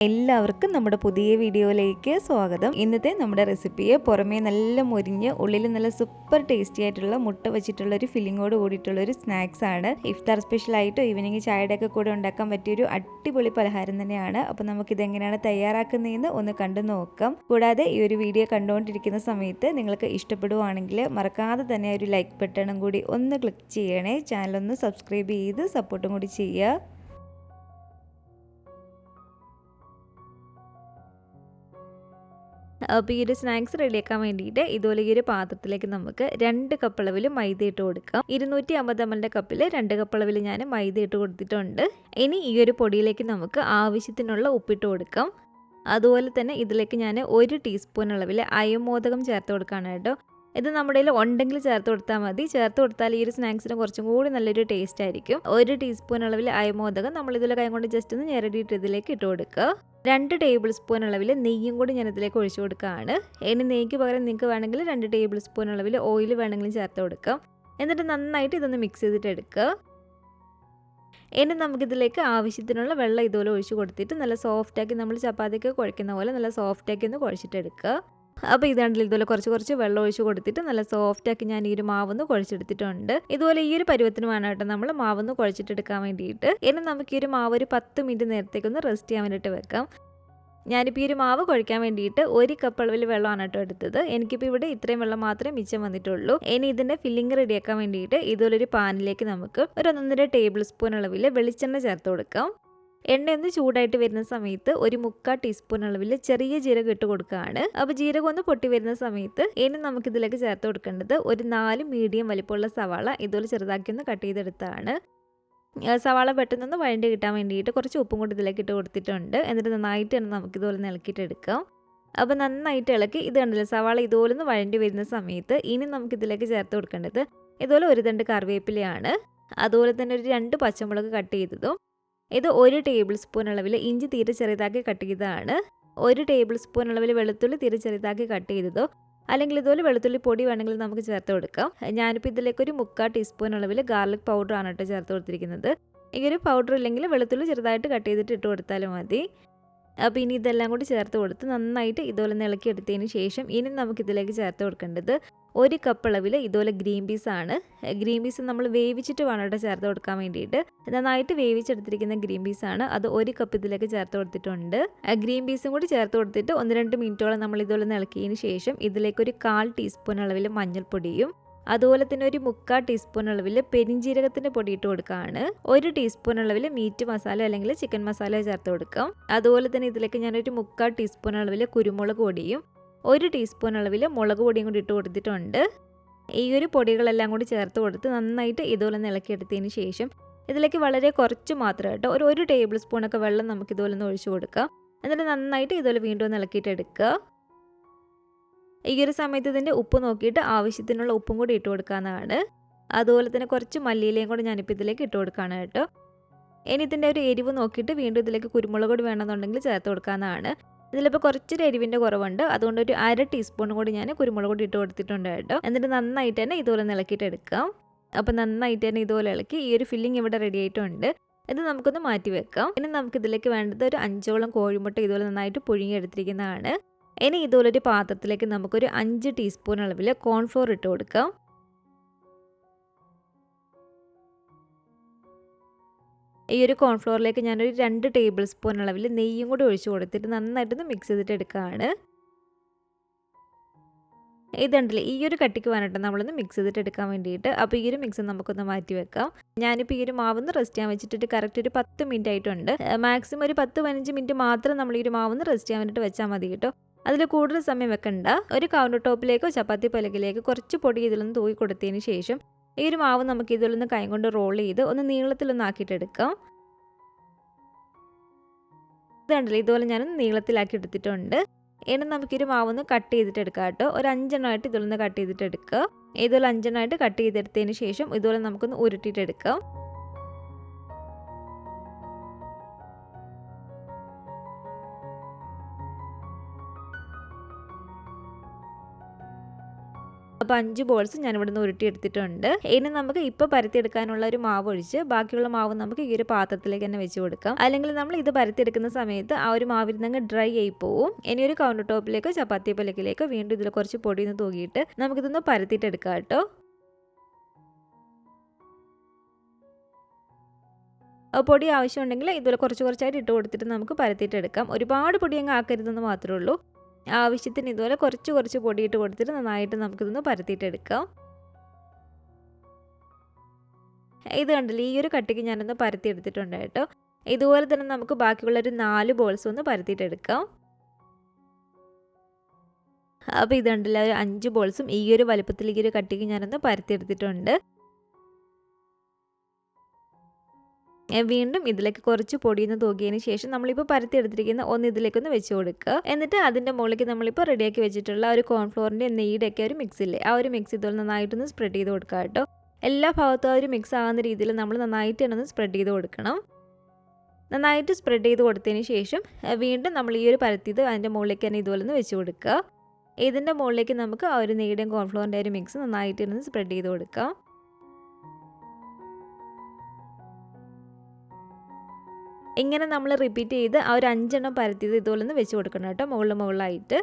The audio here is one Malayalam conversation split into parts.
എല്ലാവർക്കും നമ്മുടെ പുതിയ വീഡിയോയിലേക്ക് സ്വാഗതം. ഇന്നത്തെ നമ്മുടെ റെസിപ്പിയെ പുറമേ നല്ല മൊരിഞ്ഞ് ഉള്ളിൽ നല്ല സൂപ്പർ ടേസ്റ്റി ആയിട്ടുള്ള മുട്ട വെച്ചിട്ടുള്ള ഒരു ഫില്ലിങ്ങോട് കൂടിയിട്ടുള്ള ഒരു സ്നാക്സ് ആണ്. ഇഫ്താർ സ്പെഷ്യൽ ആയിട്ടോ ഈവനിങ് ചായയുടെ ഒക്കെ കൂടെ ഉണ്ടാക്കാൻ പറ്റിയൊരു അടിപൊളി പലഹാരം തന്നെയാണ്. അപ്പോൾ നമുക്കിത് എങ്ങനെയാണ് തയ്യാറാക്കുന്നതെന്ന് ഒന്ന് കണ്ടു നോക്കാം. കൂടാതെ ഈ ഒരു വീഡിയോ കണ്ടുകൊണ്ടിരിക്കുന്ന സമയത്ത് നിങ്ങൾക്ക് ഇഷ്ടപ്പെടുവാണെങ്കിൽ മറക്കാതെ തന്നെ ഒരു ലൈക്ക് ബട്ടണും കൂടി ഒന്ന് ക്ലിക്ക് ചെയ്യണേ. ചാനലൊന്ന് സബ്സ്ക്രൈബ് ചെയ്ത് സപ്പോർട്ടും കൂടി ചെയ്യുക. അപ്പോൾ ഈ ഒരു സ്നാക്സ് റെഡിയാക്കാൻ വേണ്ടിയിട്ട് ഇതുപോലെ ഈ ഒരു പാത്രത്തിലേക്ക് നമുക്ക് 2 കപ്പ് അളവിൽ മൈദ ഇട്ട് കൊടുക്കാം. 250 ml കപ്പിൽ 2 കപ്പ് അളവിൽ ഞാൻ മൈദ ഇട്ട് കൊടുത്തിട്ടുണ്ട്. ഇനി ഈ ഒരു പൊടിയിലേക്ക് നമുക്ക് ആവശ്യത്തിനുള്ള ഉപ്പിട്ട് കൊടുക്കാം. അതുപോലെ തന്നെ ഇതിലേക്ക് ഞാൻ 1 ടീസ്പൂൺ അളവിൽ അയമോദകം ചേർത്ത് കൊടുക്കുകയാണ് കേട്ടോ. ഇത് നമ്മുടെ കയ്യിൽ ഉണ്ടെങ്കിൽ ചേർത്ത് കൊടുത്താൽ മതി. ചേർത്ത് കൊടുത്താൽ ഈ ഒരു സ്നാക്സിന് കുറച്ചും കൂടി നല്ലൊരു ടേസ്റ്റ് ആയിരിക്കും. 1 ടീസ്പൂൺ അളവിൽ അയമോദകം നമ്മൾ ഇതിൽ കൈ കൊണ്ട് ജസ്റ്റ് ഒന്ന് ഞെരടിയിട്ട് ഇതിലേക്ക് ഇട്ട് കൊടുക്കുക. 2 ടേബിൾ സ്പൂൺ അളവിൽ നെയ്യും കൂടി ഞാൻ ഇതിലേക്ക് ഒഴിച്ചു കൊടുക്കുകയാണ്. ഇനി നെയ്ക്ക് പകരം നിങ്ങൾക്ക് വേണമെങ്കിൽ 2 ടേബിൾ സ്പൂൺ അളവിൽ ഓയിൽ വേണമെങ്കിലും ചേർത്ത് കൊടുക്കാം. എന്നിട്ട് നന്നായിട്ട് ഇതൊന്ന് മിക്സ് ചെയ്തിട്ട് എടുക്കുക. ഇനി നമുക്കിതിലേക്ക് ആവശ്യത്തിനുള്ള വെള്ളം ഇതുപോലെ ഒഴിച്ച് കൊടുത്തിട്ട് നല്ല സോഫ്റ്റാക്കി നമ്മൾ ചപ്പാത്തിക്ക് കുഴക്കുന്ന പോലെ നല്ല സോഫ്റ്റാക്കി ഒന്ന് കുഴച്ചിട്ടെടുക്കുക. അപ്പോൾ ഇതാണ്ടിൽ ഇതുപോലെ കുറച്ച് വെള്ളം ഒഴിച്ച് കൊടുത്തിട്ട് നല്ല സോഫ്റ്റാക്കി ഞാൻ ഈ ഒരു മാവൊന്ന് കുഴച്ചെടുത്തിട്ടുണ്ട്. ഇതുപോലെ ഈ ഒരു പരുവത്തിന് വേണം കേട്ടോ നമ്മൾ മാവൊന്ന് കുഴച്ചിട്ടെടുക്കാൻ വേണ്ടിയിട്ട്. ഇനി നമുക്ക് ഈ ഒരു മാവ് ഒരു 10 മിനിറ്റ് നേരത്തേക്കൊന്ന് റെസ്റ്റ് ചെയ്യാൻ വേണ്ടിയിട്ട് വെക്കാം. ഞാനിപ്പോൾ ഈ ഒരു മാവ് കുഴയ്ക്കാൻ വേണ്ടിയിട്ട് 1 കപ്പ് അളവിൽ വെള്ളമാണ് കേട്ടോ എടുത്തത്. എനിക്കിപ്പോൾ ഇവിടെ ഇത്രയും വെള്ളം മാത്രമേ മിച്ചം വന്നിട്ടുള്ളൂ. ഇനി ഇതിൻ്റെ ഫില്ലിങ് റെഡിയാക്കാൻ വേണ്ടിയിട്ട് ഇതുപോലൊരു പാനിലേക്ക് നമുക്ക് ഒരു 1.5 ടേബിൾ സ്പൂൺ അളവിൽ വെളിച്ചെണ്ണ ചേർത്ത് കൊടുക്കാം. എണ്ണയൊന്ന് ചൂടായിട്ട് വരുന്ന സമയത്ത് ഒരു 3/4 ടീസ്പൂൺ അളവിൽ ചെറിയ ജീരകം ഇട്ട് കൊടുക്കുകയാണ്. അപ്പോൾ ജീരകം ഒന്ന് പൊട്ടി വരുന്ന സമയത്ത് ഇനി നമുക്കിതിലേക്ക് ചേർത്ത് കൊടുക്കേണ്ടത് ഒരു 4 മീഡിയം വലിപ്പമുള്ള സവാള ഇതുപോലെ ചെറുതാക്കി ഒന്ന് കട്ട് ചെയ്തെടുത്താണ്. സവാള പെട്ടെന്നൊന്ന് വഴണ്ടി കിട്ടാൻ വേണ്ടിയിട്ട് കുറച്ച് ഉപ്പും കൂടി ഇതിലേക്ക് ഇട്ട് കൊടുത്തിട്ടുണ്ട്. എന്നിട്ട് നന്നായിട്ട് തന്നെ നമുക്കിതുപോലെ ഇളക്കിയിട്ട് എടുക്കാം. അപ്പോൾ നന്നായിട്ട് ഇളക്കി ഇത് കണ്ടില്ല സവാള ഇതുപോലെ ഒന്ന് വഴണ്ടി വരുന്ന സമയത്ത് ഇനി നമുക്കിതിലേക്ക് ചേർത്ത് കൊടുക്കേണ്ടത് ഇതുപോലെ ഒരു തണ്ട് കറിവേപ്പിലയാണ്. അതുപോലെ തന്നെ ഒരു 2 പച്ചമുളക് കട്ട് ചെയ്തതും ഇത് 1 ടേബിൾ സ്പൂൺ അളവിൽ ഇഞ്ചി തീരെ ചെറുതാക്കി കട്ട് ചെയ്തതാണ്. 1 ടേബിൾ സ്പൂൺ അളവിൽ വെളുത്തുള്ളി തീരെ ചെറുതാക്കി കട്ട് ചെയ്തതോ അല്ലെങ്കിൽ ഇതുപോലെ വെളുത്തുള്ളി പൊടി വേണമെങ്കിൽ നമുക്ക് ചേർത്ത് കൊടുക്കാം. ഞാനിപ്പോൾ ഇതിലേക്ക് ഒരു 3/4 ടീസ്പൂൺ അളവിൽ ഗാർലിക് പൗഡർ ആണ് കേട്ടോ ചേർത്ത് കൊടുത്തിരിക്കുന്നത്. ഈ ഒരു പൗഡർ ഇല്ലെങ്കിൽ വെളുത്തുള്ളി ചെറുതായിട്ട് കട്ട് ചെയ്തിട്ട് ഇട്ട് കൊടുത്താലും മതി. അപ്പോൾ ഇനി ഇതെല്ലാം കൂടി ചേർത്ത് കൊടുത്ത് നന്നായിട്ട് ഇതുപോലെ ഇളക്കി എടുത്തതിന് ശേഷം ഇനി നമുക്കിതിലേക്ക് ചേർത്ത് കൊടുക്കേണ്ടത് 1 കപ്പ് അളവിൽ ഇതുപോലെ ഗ്രീൻ പീസ് ആണ്. ഗ്രീൻ പീസ് നമ്മൾ വേവിച്ചിട്ട് വേണം കേട്ടോ ചേർത്ത് കൊടുക്കാൻ വേണ്ടിയിട്ട്. നന്നായിട്ട് വേവിച്ചെടുത്തിരിക്കുന്ന ഗ്രീൻ പീസ് ആണ്. അത് 1 കപ്പ് ഇതിലേക്ക് ചേർത്ത് കൊടുത്തിട്ടുണ്ട്. ഗ്രീൻ പീസും കൂടി ചേർത്ത് കൊടുത്തിട്ട് 1-2 മിനിറ്റോളം നമ്മൾ ഇതുപോലെ ഇളക്കിയതിന് ശേഷം ഇതിലേക്ക് ഒരു 1/4 ടീസ്പൂൺ അളവിൽ മഞ്ഞൾപ്പൊടിയും അതുപോലെ തന്നെ ഒരു 3/4 ടീസ്പൂൺ അളവിൽ പെരിഞ്ജീരകത്തിൻ്റെ പൊടി ഇട്ട് കൊടുക്കുകയാണ്. 1 ടീസ്പൂൺ അളവിൽ മീറ്റ് മസാല അല്ലെങ്കിൽ ചിക്കൻ മസാല ചേർത്ത് കൊടുക്കാം. അതുപോലെ തന്നെ ഇതിലേക്ക് ഞാനൊരു 3/4 ടീസ്പൂൺ അളവിൽ കുരുമുളക് പൊടിയും 1 ടീസ്പൂൺ അളവിൽ മുളക് പൊടിയും കൂടി ഇട്ട് കൊടുത്തിട്ടുണ്ട്. ഈ ഒരു പൊടികളെല്ലാം കൂടി ചേർത്ത് കൊടുത്ത് നന്നായിട്ട് ഇതുപോലെ ഇളക്കിയെടുത്തതിന് ശേഷം ഇതിലേക്ക് വളരെ കുറച്ച് മാത്രം കേട്ടോ ഒരു ടേബിൾ സ്പൂണൊക്കെ വെള്ളം നമുക്ക് ഇതുപോലെ ഒന്ന് ഒഴിച്ചു കൊടുക്കാം. എന്നിട്ട് നന്നായിട്ട് ഇതുപോലെ വീണ്ടും ഒന്ന് ഇളക്കിയിട്ട് എടുക്കുക. ഈ ഒരു സമയത്ത് ഇതിൻ്റെ ഉപ്പ് നോക്കിയിട്ട് ആവശ്യത്തിനുള്ള ഉപ്പും കൂടി ഇട്ട് കൊടുക്കാവുന്നതാണ്. അതുപോലെ തന്നെ കുറച്ച് മല്ലിയിലയും കൂടി ഞാനിപ്പോൾ ഇതിലേക്ക് ഇട്ട് കൊടുക്കുകയാണ് കേട്ടോ. ഇനി ഇതിൻ്റെ ഒരു എരിവ് നോക്കിയിട്ട് വീണ്ടും ഇതിലേക്ക് കുരുമുളക് പൊടി വേണമെന്നുണ്ടെങ്കിൽ ചേർത്ത് കൊടുക്കാവുന്നതാണ്. ഇതിലിപ്പോൾ കുറച്ചൊരു എരിവിൻ്റെ കുറവുണ്ട്. അതുകൊണ്ട് ഒരു 1/2 ടീസ്പൂൺ കൂടി ഞാൻ കുരുമുളക് പൊടി ഇട്ട് കൊടുത്തിട്ടുണ്ട് കേട്ടോ. എന്നിട്ട് നന്നായിട്ട് തന്നെ ഇതുപോലെ ഇളക്കിയിട്ട് എടുക്കാം. അപ്പോൾ നന്നായിട്ട് തന്നെ ഇതുപോലെ ഇളക്കി ഈ ഒരു ഫില്ലിങ് ഇവിടെ റെഡി ആയിട്ടുണ്ട്. ഇത് നമുക്കൊന്ന് മാറ്റി വെക്കാം. ഇനി നമുക്കിതിലേക്ക് വേണ്ടത് ഒരു 5ഓളം കോഴിമുട്ട ഇതുപോലെ നന്നായിട്ട് പുഴുങ്ങി എടുത്തിരിക്കുന്നതാണ്. ഇനി ഇതുപോലൊരു പാത്രത്തിലേക്ക് നമുക്കൊരു 5 ടീസ്പൂൺ അളവിൽ കോൺഫ്ലോർ ഇട്ട് കൊടുക്കാം. ഈ ഒരു കോൺഫ്ലോറിലേക്ക് ഞാനൊരു 2 ടേബിൾ സ്പൂൺ അളവിൽ നെയ്യും കൂടി ഒഴിച്ചു കൊടുത്തിട്ട് നന്നായിട്ടൊന്ന് മിക്സ് ചെയ്തിട്ട് എടുക്കുകയാണ്. ഇതുണ്ടല്ലേ ഈ ഒരു കട്ടിക്ക് വേണ്ടിയിട്ട് നമ്മളൊന്ന് മിക്സ് ചെയ്തിട്ട് എടുക്കാൻ വേണ്ടിയിട്ട്. അപ്പോൾ ഈ ഒരു മിക്സ് നമുക്കൊന്ന് മാറ്റി വെക്കാം. ഞാനിപ്പോൾ ഈ ഒരു മാവൊന്ന് റെസ്റ്റ് ചെയ്യാൻ വെച്ചിട്ട് കറക്റ്റ് ഒരു 10 മിനിറ്റ് ആയിട്ടുണ്ട്. മാക്സിമം ഒരു 10-15 മിനിറ്റ് മാത്രം നമ്മൾ ഈ ഒരു മാവൊന്ന് റെസ്റ്റ് ചെയ്യാൻ വേണ്ടിയിട്ട് വെച്ചാൽ മതി കേട്ടോ. അതിൽ കൂടുതൽ സമയം വെക്കണ്ട. ഒരു കൗണ്ടർ ടോപ്പിലേക്കോ ചപ്പാത്തി പലകിലേക്കോ കുറച്ച് പൊടി ഇതിലൊന്ന് തൂക്കി കൊടുത്തതിന് ശേഷം ഈ ഒരു മാവ് നമുക്ക് ഇതിലൊന്ന് കൈ കൊണ്ട് റോൾ ചെയ്ത് ഒന്ന് നീളത്തിലൊന്ന് ആക്കിയിട്ടെടുക്കാം. ഇതുണ്ടല്ലോ ഇതുപോലെ ഞാനൊന്ന് നീളത്തിലാക്കി എടുത്തിട്ടുണ്ട്. ഇനി നമുക്കൊരു മാവൊന്ന് കട്ട് ചെയ്തിട്ട് എടുക്കാം കേട്ടോ. ഒരു 5 എണ്ണമായിട്ട് ഇതിലൊന്ന് കട്ട് ചെയ്തിട്ട് എടുക്കുക. ഇതുപോലെ 5 എണ്ണമായിട്ട് കട്ട് ചെയ്തെടുത്തതിന് ശേഷം ഇതുപോലെ നമുക്കൊന്ന് ഉരുട്ടിയിട്ടെടുക്കാം. അപ്പോൾ അപ്പോൾ 5 ബോൾസ് ഞാൻ ഇവിടെ നിന്ന് ഉരുട്ടിയെടുത്തിട്ടുണ്ട്. ഇനി നമുക്ക് ഇപ്പോൾ പരത്തിയെടുക്കാനുള്ള ഒരു മാവ് ഒഴിച്ച് ബാക്കിയുള്ള മാവ് നമുക്ക് ഈ ഒരു പാത്രത്തിലേക്ക് തന്നെ വെച്ച് കൊടുക്കാം. അല്ലെങ്കിൽ നമ്മൾ ഇത് പരത്തിയെടുക്കുന്ന സമയത്ത് ആ ഒരു മാവിൽ നിന്ന് ഡ്രൈ ആയി പോവും. ഇനി ഒരു കൗണ്ടർ ടോപ്പിലേക്കോ ചപ്പാത്തി പലകിലേക്കോ വീണ്ടും ഇതിൽ കുറച്ച് പൊടി ഒന്ന് തൂകിയിട്ട് നമുക്കിതൊന്ന് പരത്തിയിട്ടെടുക്കാം കേട്ടോ. പൊടി ആവശ്യമുണ്ടെങ്കിൽ ഇതുപോലെ കുറച്ചായിട്ട് ഇട്ട് കൊടുത്തിട്ട് നമുക്ക് പരത്തിയിട്ടെടുക്കാം. ഒരുപാട് പൊടി അങ്ങ് ആക്കരുതെന്ന് മാത്രമേ ഉള്ളൂ. ആവശ്യത്തിന് ഇതുപോലെ കുറച്ച് പൊടി ഇട്ട് കൊടുത്തിട്ട് നന്നായിട്ട് നമുക്കിതൊന്ന് പരത്തിയിട്ടെടുക്കാം. ഇത് കണ്ടില്ലേ, ഈ ഒരു കട്ടിക്ക് ഞാനൊന്ന് പരത്തിയെടുത്തിട്ടുണ്ട് കേട്ടോ. ഇതുപോലെ തന്നെ നമുക്ക് ബാക്കിയുള്ള ഒരു 4 ബോൾസ് ഒന്ന് പരത്തിയിട്ടെടുക്കാം. അപ്പോൾ ഇത് കണ്ടില്ല, ഒരു 5 ബോൾസും ഈ ഒരു വലുപ്പത്തിൽ ഈ ഒരു കട്ടിക്ക് ഞാനൊന്ന് പരത്തിയെടുത്തിട്ടുണ്ട്. വീണ്ടും ഇതിലേക്ക് കുറച്ച് പൊടിയൊന്ന് തൂകിയതിന് ശേഷം നമ്മളിപ്പോൾ പരത്തിയെടുത്തിരിക്കുന്ന ഒന്ന് ഇതിലേക്കൊന്ന് വെച്ച് കൊടുക്കുക. എന്നിട്ട് അതിൻ്റെ മുകളിലേക്ക് നമ്മളിപ്പോൾ റെഡിയാക്കി വെച്ചിട്ടുള്ള ഒരു കോൺഫ്ലോറിൻ്റെ നെയ്യുടെയൊക്കെ ഒരു മിക്സ് ഇല്ലേ, ആ ഒരു മിക്സ് ഇതുപോലെ നന്നായിട്ടൊന്ന് സ്പ്രെഡ് ചെയ്ത് കൊടുക്കുക കേട്ടോ. എല്ലാ ഭാഗത്തും ആ ഒരു മിക്സ് ആകുന്ന രീതിയിൽ നമ്മൾ നന്നായിട്ട് തന്നെ ഒന്ന് സ്പ്രെഡ് ചെയ്ത് കൊടുക്കണം. നന്നായിട്ട് സ്പ്രെഡ് ചെയ്ത് കൊടുത്തതിന് ശേഷം വീണ്ടും നമ്മൾ ഈ ഒരു പരത്തിയത് അതിൻ്റെ മുകളിലേക്ക് തന്നെ ഇതുപോലെ ഒന്ന് വെച്ച് കൊടുക്കുക. ഇതിൻ്റെ മുകളിലേക്ക് നമുക്ക് ആ ഒരു നെയ്യുടെയും കോൺഫ്ലോറിൻ്റെ ഒരു മിക്സ് നന്നായിട്ട് തന്നെ സ്പ്രെഡ് ചെയ്ത് കൊടുക്കാം. ഇങ്ങനെ നമ്മൾ റിപ്പീറ്റ് ചെയ്ത് ആ ഒരു 5 എണ്ണം പരത്തിയത് ഇതുപോലെ ഒന്ന് വെച്ച് കൊടുക്കണം കേട്ടോ, മുകളിലായിട്ട്.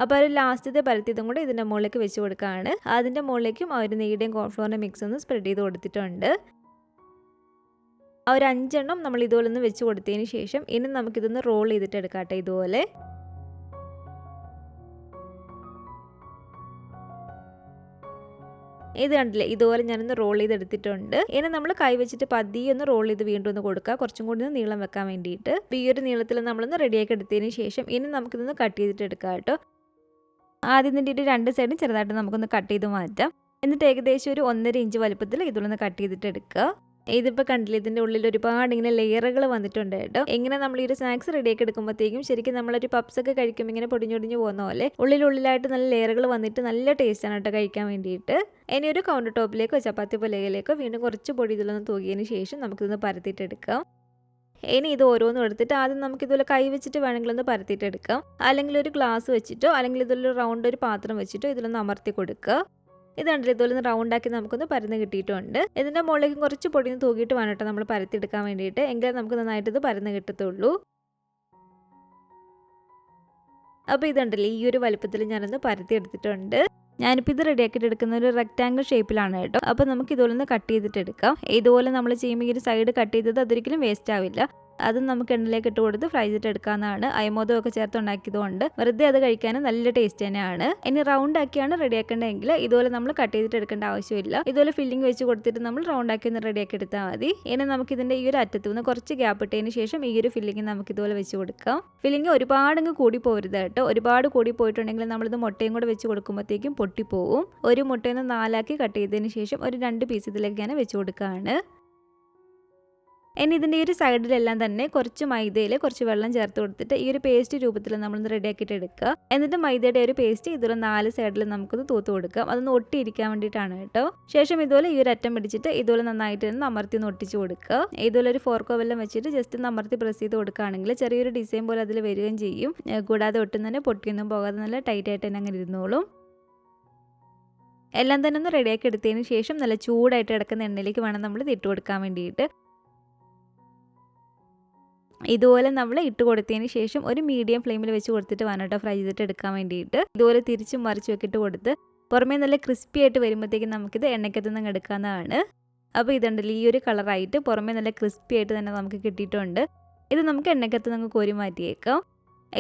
അപ്പോൾ ഒരു ലാസ്റ്റത്തെ പരത്തിയതും കൂടെ ഇതിൻ്റെ മുകളിലേക്ക് വെച്ച് കൊടുക്കുകയാണ്. അതിൻ്റെ മുകളിലേക്കും ആ ഒരു നെയ്യുടെയും കോൺഫ്ലോറിൻ്റെ മിക്സ് ഒന്ന് സ്പ്രെഡ് ചെയ്ത് കൊടുത്തിട്ടുണ്ട്. ആ ഒരു 5 എണ്ണം നമ്മൾ ഇതുപോലെ ഒന്ന് വെച്ച് കൊടുത്തതിന് ശേഷം ഇനി നമുക്കിതൊന്ന് റോൾ ചെയ്തിട്ട് എടുക്കാം കേട്ടോ. ഇതുപോലെ ഇത് കണ്ടില്ലേ, ഇതുപോലെ ഞാനൊന്ന് റോൾ ചെയ്തെടുത്തിട്ടുണ്ട്. ഇനി നമ്മൾ കൈ വെച്ചിട്ട് പതിയെ ഒന്ന് റോൾ ചെയ്ത് വീണ്ടും ഒന്ന് കൊടുക്കുക, കുറച്ചും കൂടി ഒന്ന് നീളം വെക്കാൻ വേണ്ടിയിട്ട്. ഈ ഒരു നീളത്തിൽ നമ്മളൊന്ന് റെഡിയാക്കി എടുത്തതിന് ശേഷം ഇനി നമുക്കിതൊന്ന് കട്ട് ചെയ്തിട്ട് എടുക്കാം കേട്ടോ. ആദ്യം ഇതിൻ്റെ ഒരു 2 സൈഡും ചെറുതായിട്ട് നമുക്കൊന്ന് കട്ട് ചെയ്ത് മാറ്റാം. എന്നിട്ട് ഏകദേശം ഒരു 1.5 ഇഞ്ച് വലുപ്പത്തിൽ ഇതുള്ളൊന്ന് കട്ട് ചെയ്തിട്ട് എടുക്കുക. ഇതിപ്പോൾ കണ്ടില്ലേ, ഇതിൻ്റെ ഉള്ളിൽ ഒരുപാട് ഇങ്ങനെ ലെയറുകൾ വന്നിട്ടുണ്ട് കേട്ടോ. എങ്ങനെ നമ്മൾ ഈ ഒരു സ്നാക്സ് റെഡിയാക്കി എടുക്കുമ്പോഴത്തേക്കും ശരിക്കും നമ്മളൊരു പപ്സൊക്കെ കഴിക്കുമ്പോൾ ഇങ്ങനെ പൊടിഞ്ഞൊടിഞ്ഞ് പോകുന്ന പോലെ ഉള്ളിലായിട്ട് നല്ല ലെയറുകൾ വന്നിട്ട് നല്ല ടേസ്റ്റാണ് കേട്ടോ കഴിക്കാൻ വേണ്ടിയിട്ട്. ഇനി ഒരു കൗണ്ടർ ടോപ്പിലേക്കോ ചപ്പാത്തി പലകയിലേക്കോ വീണ്ടും കുറച്ച് പൊടി ഇതിലൊന്ന് തൂകിയതിന് ശേഷം നമുക്കിതൊന്ന് പരത്തിയിട്ടെടുക്കാം. ഇനി ഇത് ഓരോന്നും എടുത്തിട്ട് ആദ്യം നമുക്കിതുപോലെ കൈ വെച്ചിട്ട് വേണമെങ്കിൽ ഒന്ന് പരത്തിയിട്ടെടുക്കാം. അല്ലെങ്കിൽ ഒരു ഗ്ലാസ് വെച്ചിട്ടോ അല്ലെങ്കിൽ ഇതുപോലെ റൗണ്ട് ഒരു പാത്രം വെച്ചിട്ടോ ഇതിലൊന്ന് അമർത്തി കൊടുക്കുക. ഇത് കണ്ടിട്ട് ഇതുപോലെ ഒന്ന് റൗണ്ടാക്കി നമുക്കൊന്ന് പരന്ന് കിട്ടിയിട്ടുണ്ട്. ഇതിൻ്റെ മുകളിലേക്ക് കുറച്ച് പൊടിയൊന്ന് തൂക്കിയിട്ട് വേണം കേട്ടോ നമ്മൾ പരത്തിയെടുക്കാൻ വേണ്ടിയിട്ട്. എങ്കിലും നമുക്ക് നന്നായിട്ട് ഇത് പരന്ന് കിട്ടത്തുള്ളൂ. അപ്പോൾ ഇതുണ്ടല്ലേ, ഈ ഒരു വലുപ്പത്തിൽ ഞാനൊന്ന് പരത്തിയെടുത്തിട്ടുണ്ട്. ഞാനിപ്പോൾ ഇത് റെഡിയാക്കിയിട്ട് എടുക്കുന്ന ഒരു റെക്റ്റാങ്കിൾ ഷേപ്പിലാണ് കേട്ടോ. അപ്പോൾ നമുക്ക് ഇതുപോലെ ഒന്ന് കട്ട് ചെയ്തിട്ട് എടുക്കാം. ഇതുപോലെ നമ്മൾ ചെയ്യുമ്പോൾ ഈ ഒരു സൈഡ് കട്ട് ചെയ്തത് അതൊരിക്കലും വേസ്റ്റ് ആവില്ല. അതും നമുക്ക് എണ്ണയിലേക്ക് ഇട്ട് കൊടുത്ത് ഫ്രൈ ചെയ്തിട്ട് എടുക്കാവുന്നതാണ്. അയമോദമൊക്കെ ചേർത്ത് ഉണ്ടാക്കിയതുകൊണ്ട് വെറുതെ അത് കഴിക്കാനും നല്ല ടേസ്റ്റ് തന്നെയാണ്. ഇനി റൗണ്ട് ആക്കിയാണ് റെഡിയാക്കേണ്ടതെങ്കിൽ ഇതുപോലെ നമ്മൾ കട്ട് ചെയ്തിട്ട് എടുക്കേണ്ട ആവശ്യമില്ല. ഇതുപോലെ ഫില്ലിംഗ് വെച്ച് കൊടുത്തിട്ട് നമ്മൾ റൗണ്ട് ആക്കി ഒന്ന് റെഡിയാക്കി എടുത്താൽ മതി. ഇനി നമുക്ക് ഇതിൻ്റെ ഈ ഒരു അറ്റത്ത് നിന്ന് കുറച്ച് ഗ്യാപ്പ് ഇട്ടതിന് ശേഷം ഈ ഒരു ഫില്ലിംഗ് നമുക്ക് ഇതുപോലെ വെച്ച് കൊടുക്കാം. ഫില്ലിംഗ് ഒരുപാടങ്ങ് കൂടി പോരുത് കേട്ടോ. ഒരുപാട് കൂടി പോയിട്ടുണ്ടെങ്കിൽ നമ്മളിത് മുട്ടയും കൂടെ വെച്ച് കൊടുക്കുമ്പോഴത്തേക്കും പൊട്ടിപ്പോവും. ഒരു മുട്ടയിൽ നിന്ന് 4 ആക്കി കട്ട് ചെയ്തതിന് ശേഷം ഒരു 2 പീസ് ഇതിലേക്ക് ഞാൻ വെച്ച് കൊടുക്കുകയാണ്. ഇനി ഇതിൻ്റെ ഈ ഒരു സൈഡിലെല്ലാം തന്നെ കുറച്ച് മൈദയിൽ കുറച്ച് വെള്ളം ചേർത്ത് കൊടുത്തിട്ട് ഈ ഒരു പേസ്റ്റ് രൂപത്തിൽ നമ്മളൊന്ന് റെഡിയാക്കിയിട്ട് എടുക്കുക. എന്നിട്ട് മൈദയുടെ ഒരു പേസ്റ്റ് ഇതുപോലെ 4 സൈഡിൽ നമുക്കൊന്ന് തൂത്ത് കൊടുക്കാം. അതൊന്ന് ഒട്ടിയിരിക്കാൻ വേണ്ടിയിട്ടാണ് കേട്ടോ. ശേഷം ഇതുപോലെ ഈ ഒരു അറ്റം പിടിച്ചിട്ട് ഇതുപോലെ നന്നായിട്ട് ഒന്ന് അമർത്തി ഒന്ന് ഒട്ടിച്ച് കൊടുക്കുക. ഇതുപോലെ ഒരു ഫോർക്കോ വെല്ലം വെച്ചിട്ട് ജസ്റ്റ് ഒന്ന് അമർത്തി പ്രസ് ചെയ്ത് കൊടുക്കുകയാണെങ്കിൽ ചെറിയൊരു ഡിസൈൻ പോലെ അതിൽ വരികയും ചെയ്യും. കൂടാതെ ഒട്ടും തന്നെ പൊട്ടിയൊന്നും പോകാതെ നല്ല ടൈറ്റായിട്ട് തന്നെ അങ്ങനെ ഇരുന്നോളും. എല്ലാം തന്നെ ഒന്ന് റെഡിയാക്കി എടുത്തതിന് ശേഷം നല്ല ചൂടായിട്ട് കിടക്കുന്ന എണ്ണയിലേക്ക് വേണം നമ്മൾ ഇട്ട് കൊടുക്കാൻ വേണ്ടിയിട്ട്. ഇതുപോലെ നമ്മൾ ഇട്ട് കൊടുത്തതിന് ശേഷം ഒരു മീഡിയം ഫ്ലെയിമിൽ വെച്ച് കൊടുത്തിട്ട് വേണം കേട്ടോ ഫ്രൈ ചെയ്തിട്ട് എടുക്കാൻ വേണ്ടിയിട്ട്. ഇതുപോലെ തിരിച്ചും മറിച്ചും ഒക്കെ ഇട്ട് കൊടുത്ത് പുറമേ നല്ല ക്രിസ്പി ആയിട്ട് വരുമ്പോഴത്തേക്കും നമുക്കിത് എണ്ണയ്ക്കകത്ത് നിന്ന് എടുക്കാവുന്നതാണ്. അപ്പോൾ ഇതുണ്ടല്ലോ, ഈ ഒരു കളറായിട്ട് പുറമേ നല്ല ക്രിസ്പി ആയിട്ട് തന്നെ നമുക്ക് കിട്ടിയിട്ടുണ്ട്. ഇത് നമുക്ക് എണ്ണയ്ക്കകത്ത് നിന്ന് കോരി മാറ്റിയേക്കാം.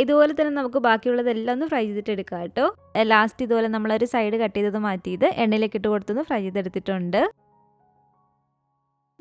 ഇതുപോലെ തന്നെ നമുക്ക് ബാക്കിയുള്ളതെല്ലാം ഒന്ന് ഫ്രൈ ചെയ്തിട്ട് എടുക്കാം കേട്ടോ. ലാസ്റ്റ് ഇതുപോലെ നമ്മളൊരു സൈഡ് കട്ട് ചെയ്തത് മാറ്റിയത് എണ്ണയിലേക്ക് ഇട്ട് കൊടുത്തൊന്ന് ഫ്രൈ ചെയ്തെടുത്തിട്ടുണ്ട്.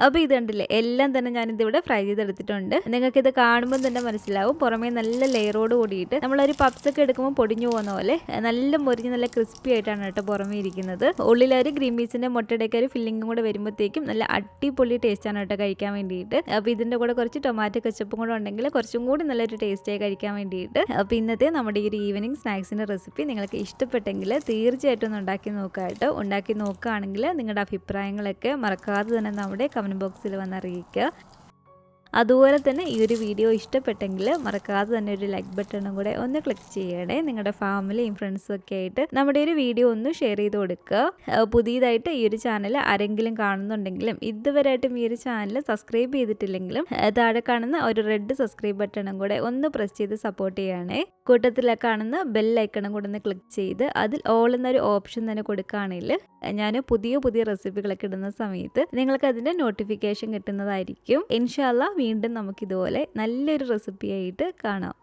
അപ്പോൾ ഇത് കണ്ടില്ലേ, എല്ലാം തന്നെ ഞാനിതിവിടെ ഫ്രൈ ചെയ്തെടുത്തിട്ടുണ്ട്. നിങ്ങൾക്കിത് കാണുമ്പോൾ തന്നെ മനസ്സിലാവും, പുറമേ നല്ല ലെയറോട് കൂടിയിട്ട് നമ്മളൊരു പപ്സ് ഒക്കെ എടുക്കുമ്പോൾ പൊടിഞ്ഞു പോകുന്ന പോലെ നല്ല മുരിഞ്ഞ് നല്ല ക്രിസ്പി ആയിട്ടാണ് കേട്ടോ പുറമേ ഇരിക്കുന്നത്. ഉള്ളിലൊരു ഗ്രീൻ പീസിൻ്റെ മുട്ടയുടെയൊക്കെ ഒരു ഫില്ലിങ്ങും കൂടെ വരുമ്പോഴത്തേക്കും നല്ല അടിപൊളി ടേസ്റ്റാണ് കേട്ടോ കഴിക്കാൻ വേണ്ടിയിട്ട്. അപ്പോൾ ഇതിൻ്റെ കൂടെ കുറച്ച് ടൊമാറ്റോ കെച്ചപ്പും കൂടെ ഉണ്ടെങ്കിൽ കുറച്ചും കൂടി നല്ലൊരു ടേസ്റ്റായി കഴിക്കാൻ വേണ്ടിയിട്ട്. അപ്പോൾ ഇന്നത്തെ നമ്മുടെ ഈ ഒരു ഈവനിങ് സ്നാക്സിൻ്റെ റെസിപ്പി നിങ്ങൾക്ക് ഇഷ്ടപ്പെട്ടെങ്കിൽ തീർച്ചയായിട്ടും ഒന്ന് ഉണ്ടാക്കി നോക്കുക കേട്ടോ. ഉണ്ടാക്കി നോക്കുകയാണെങ്കിൽ നിങ്ങളുടെ അഭിപ്രായങ്ങളൊക്കെ മറക്കാതെ തന്നെ നമ്മുടെ കമൻറ്റ് ബോക്സിൽ വന്ന് അറിയിക്കുക. അതുപോലെ തന്നെ ഈ ഒരു വീഡിയോ ഇഷ്ടപ്പെട്ടെങ്കിൽ മറക്കാതെ തന്നെ ഒരു ലൈക്ക് ബട്ടണും കൂടെ ഒന്ന് ക്ലിക്ക് ചെയ്യണേ. നിങ്ങളുടെ ഫാമിലിയും ഫ്രണ്ട്സും ഒക്കെ ആയിട്ട് നമ്മുടെ ഒരു വീഡിയോ ഒന്ന് ഷെയർ ചെയ്ത് കൊടുക്കുക. പുതിയതായിട്ട് ഈ ഒരു ചാനൽ ആരെങ്കിലും കാണുന്നുണ്ടെങ്കിലും ഇതുവരെയായിട്ടും ഈ ഒരു ചാനൽ സബ്സ്ക്രൈബ് ചെയ്തിട്ടില്ലെങ്കിലും താഴെ കാണുന്ന ഒരു റെഡ് സബ്സ്ക്രൈബ് ബട്ടണും കൂടെ ഒന്ന് പ്രസ് ചെയ്ത് സപ്പോർട്ട് ചെയ്യണേ. കൂട്ടത്തിലെ കാണുന്ന ബെൽ ഐക്കണും കൂടെ ഒന്ന് ക്ലിക്ക് ചെയ്ത് അതിൽ ഓൾ എന്നൊരു ഓപ്ഷൻ തന്നെ കൊടുക്കുകയാണെങ്കിൽ ഞാൻ പുതിയ പുതിയ റെസിപ്പികളൊക്കെ ഇടുന്ന സമയത്ത് നിങ്ങൾക്ക് അതിൻ്റെ നോട്ടിഫിക്കേഷൻ കിട്ടുന്നതായിരിക്കും. ഇൻഷാ അല്ലാഹ് വീണ്ടും നമുക്കിതുപോലെ നല്ലൊരു റെസിപ്പിയായിട്ട് കാണാം.